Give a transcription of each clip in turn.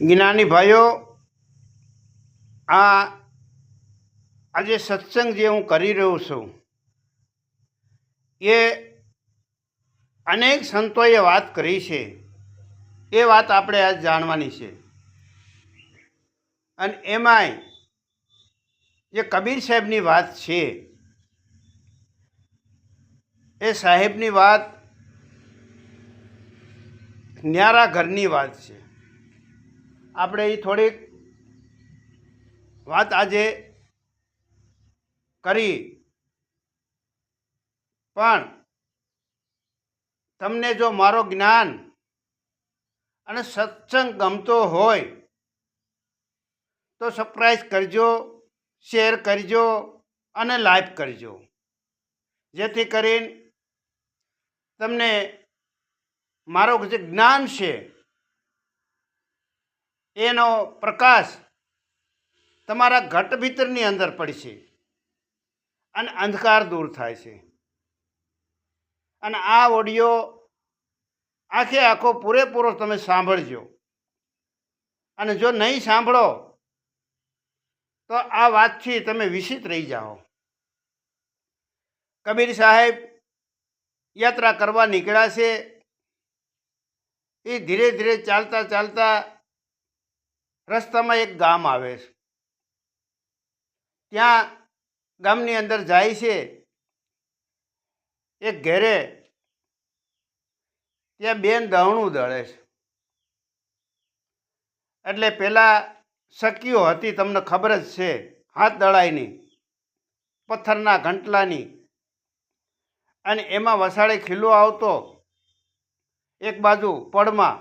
જ્ઞાની ભાઈઓ, આજે સત્સંગ જે હું કરી રહ્યો છું એ અનેક સંતોએ વાત કરી છે. એ વાત આપણે આજ જાણવાની છે. અને એમાંય જે કબીર સાહેબની વાત છે એ સાહેબની વાત ન્યારા ઘરની વાત છે. આપણે એ થોડીક વાત આજે કરી, પણ તમને જો મારો જ્ઞાન અને સત્સંગ ગમતો હોય તો સબસ્ક્રાઈબ કરજો, શેર કરજો અને લાઈક કરજો, જેથી કરીને તમને મારો જે જ્ઞાન છે એનો પ્રકાશ તમારા ઘટ ભીતરની અંદર પડશે અને અંધકાર દૂર થાય છે. અને આ ઓડિયો આખે આખો પૂરેપૂરો તમે સાંભળજો. અને જો નહીં સાંભળો તો આ વાતથી તમે વિચિત રહી જાઓ. કબીર સાહેબ યાત્રા કરવા નીકળ્યા છે. એ ધીરે ધીરે ચાલતા ચાલતા રસ્તામાં એક ગામ આવે છે. ત્યાં ગામની અંદર જાય છે. એક ઘેરે ત્યાં બેન દહણું દળે છે. એટલે પેલા સખીઓ હતી, તમને ખબર જ છે, હાથ દળાયની, પથ્થરના ઘંટલાની, અને એમાં વસાડે ખીલો આવતો એક બાજુ પડમાં.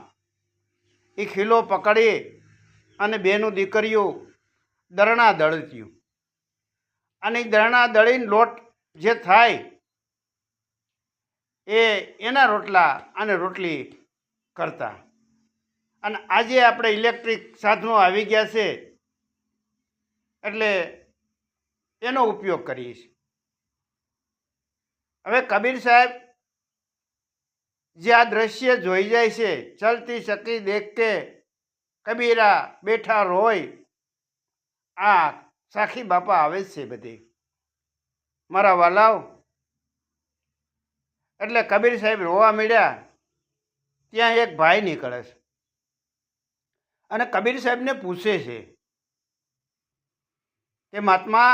એ ખીલો પકડી અને બેનું દીકરીઓ દરણા દળત્યું. અને દરણા દળીને લોટ જે થાય એના રોટલા અને રોટલી કરતા. અને આજે આપણે ઇલેક્ટ્રિક સાધનો આવી ગયા છે એટલે એનો ઉપયોગ કરીએ છીએ. હવે કબીર સાહેબ જે આ દ્રશ્ય જોઈ જાય છે, ચલતી સકી દેખ કે કબીરા બેઠા રોય, આ સાખી બાપા આવે છે બધી મારા વાલાઓ. એટલે કબીર સાહેબ રોવા મળ્યા. ત્યાં એક ભાઈ નીકળે છે અને કબીર સાહેબને પૂછે છે કે મહાત્મા,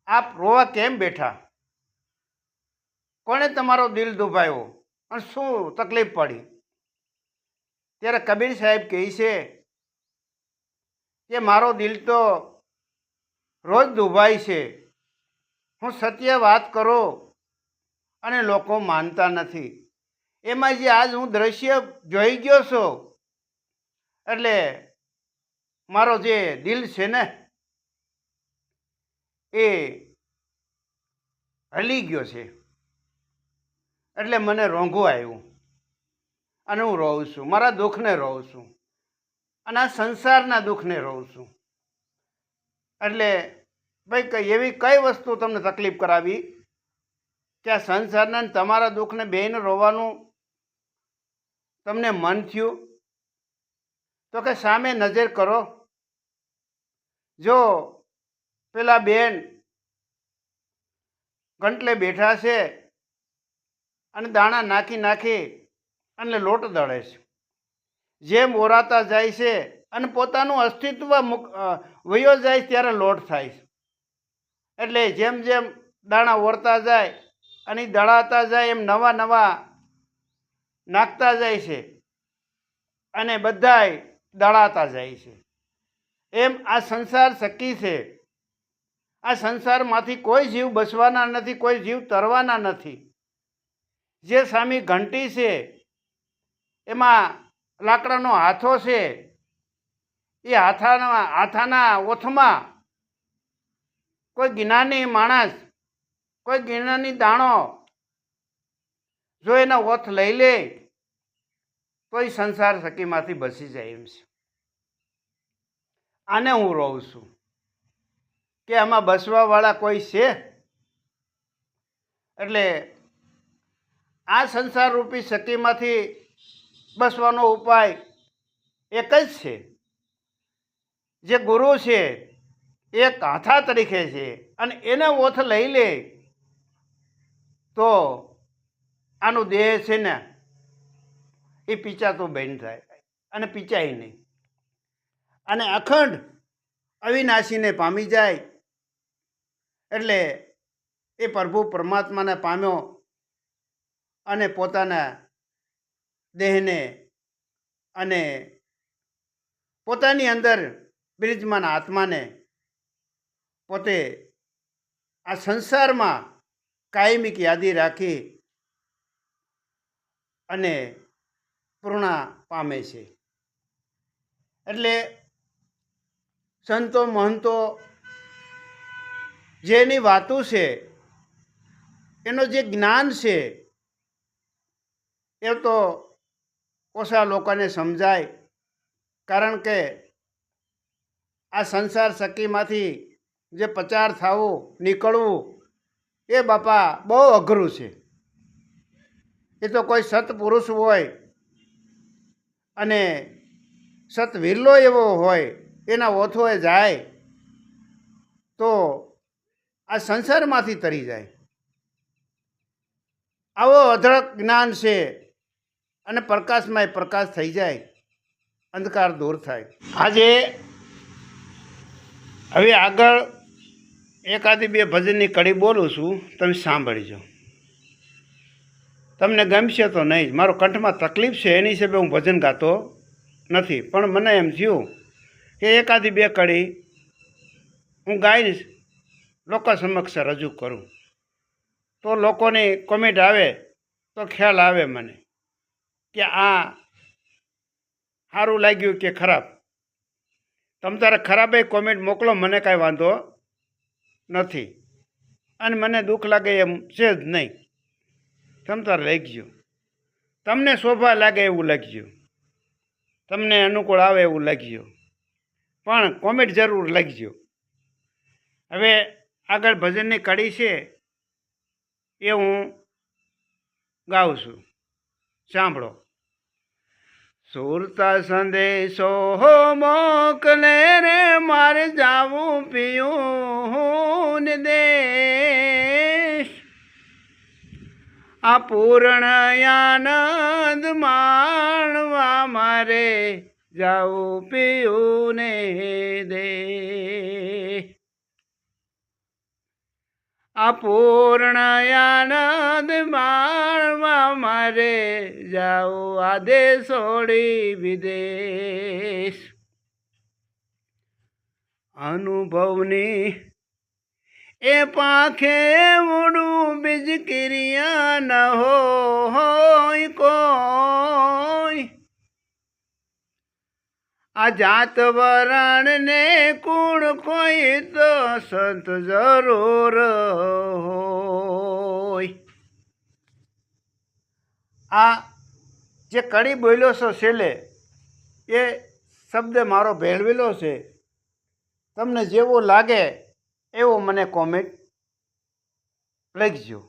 આપ રોવા કેમ બેઠા? કોણે તમારો દિલ દુભાયો અને શું તકલીફ પડી? ત્યારે કબીર સાહેબ કહે છે કે મારો દિલ તો રોજ દુભાય છે. હું સત્ય વાત કરો અને લોકો માનતા નથી. એમાં જે આજ હું દ્રશ્ય જોઈ ગયો છું એટલે મારો જે દિલ છે ને એ હલી ગયો છે. એટલે મને રોંઘું આવ્યું અને હું રોઉં છું. મારા દુઃખને રોઉં છું અને આ સંસારના દુઃખને રોઉં છું. એટલે ભાઈ, એવી કઈ વસ્તુ તમને તકલીફ કરાવી કે આ સંસારના તમારા દુઃખને બેને રોવાનું તમને મન થયું? તો કે સામે નજર કરો. જો પેલા બેન ગંટલે બેઠા છે અને દાણા નાખી નાખી અને લોટ દળે છે. જેમ ઓરાતા જાય છે અને પોતાનું અસ્તિત્વ વયો જાય ત્યારે લોટ થાય છે. એટલે જેમ જેમ દાણા ઓરતા જાય અને દળાતા જાય એમ નવા નવા નાખતા જાય છે અને બધાય દળાતા જાય છે. એમ આ સંસાર સકી છે. આ સંસારમાંથી કોઈ જીવ બચવાના નથી, કોઈ જીવ તરવાના નથી. જે સામી ઘંટી છે એમાં લાકડાનો હાથો છે, એ હાથાના ઓથમાં કોઈ જ્ઞાની માણસ, કોઈ જ્ઞાની દાણો જો એના ઓથ લઈ લે તો એ સંસાર સખીમાંથી બચી જાય એમ છે. આને હું રોઉં છું કે આમાં બસવાવાળા કોઈ છે? એટલે આ સંસાર રૂપી સખીમાંથી બસવાનો ઉપાય એક જ છે. જે ગુરુ છે એ કાંથા તરીકે છે અને એને ઓથ લઈ લે તો આનું દેહ છે ને એ પીચાતું બંધ થાય અને પીચાય નહીં અને અખંડ અવિનાશીને પામી જાય. એટલે એ પ્રભુ પરમાત્માને પામ્યો અને પોતાના દેહને અને પોતાની અંદર બિરાજમાન આત્માને પોતે આ સંસારમાં કાયમિક યાદી રાખી અને પૂર્ણા પામે છે. એટલે સંતો મહંતો જેની વાતો છે એનો જે જ્ઞાન છે એ તો ઓછા લોકોને સમજાય. કારણ કે આ સંસાર સખીમાંથી જે પચાર થવું નીકળવું એ બાપા બહુ અઘરું છે. એ તો કોઈ સત્પુરુષ હોય અને સતવિરલો એવો હોય એના ઓથોએ જાય તો આ સંસારમાંથી તરી જાય. આવો અઢળક જ્ઞાન છે અને પ્રકાશમાં પ્રકાશ થઈ જાય, અંધકાર દૂર થાય. આજે હવે આગળ એકાદી બે ભજનની કડી બોલું છું, તમે સાંભળીજો. તમને ગમશે તો નહીં જ. મારો કંઠમાં તકલીફ છે એની હિસાબે હું ભજન ગાતો નથી, પણ મને એમ થયું કે એકાદી બે કડી હું ગાઈશ, લોકો સમક્ષ રજૂ કરું તો લોકોની કોમેન્ટ આવે તો ખ્યાલ આવે મને કે આ સારું લાગ્યું કે ખરાબ. તમે તારે ખરાબે કોમેન્ટ મોકલો, મને કાંઈ વાંધો નથી અને મને દુઃખ લાગે એમ છે જ નહીં. તમે તારે લખજો, તમને શોભા લાગે એવું લખજો, તમને અનુકૂળ આવે એવું લખજો, પણ કોમેન્ટ જરૂર લખજો. હવે આગળ ભજનની કડી છે એ હું ગાઉં છું, સાંભળો. સુરતા સંદેશો મોકલે રે મારે જાવું પીયું દેશ, આ પૂર્ણ આનંદ માણવા મારે જાવું પીયું ને દેશ. આ પૂર્ણ આનંદ માણવા મારે જાઉં આદે છોડી વિદેશ. અનુભવની એ પાંખે ઉડું બીજ ક્રિયા ન હોય કોઈ, આ જાત વરણ ને કુળ કોઈ તો સંત જરૂર હોય. આ જે કડી બોલ્યો છો છેલ્લે એ શબ્દ મારો ભેળવેલો છે. તમને જેવો લાગે એવો મને કોમેન્ટ લખજો.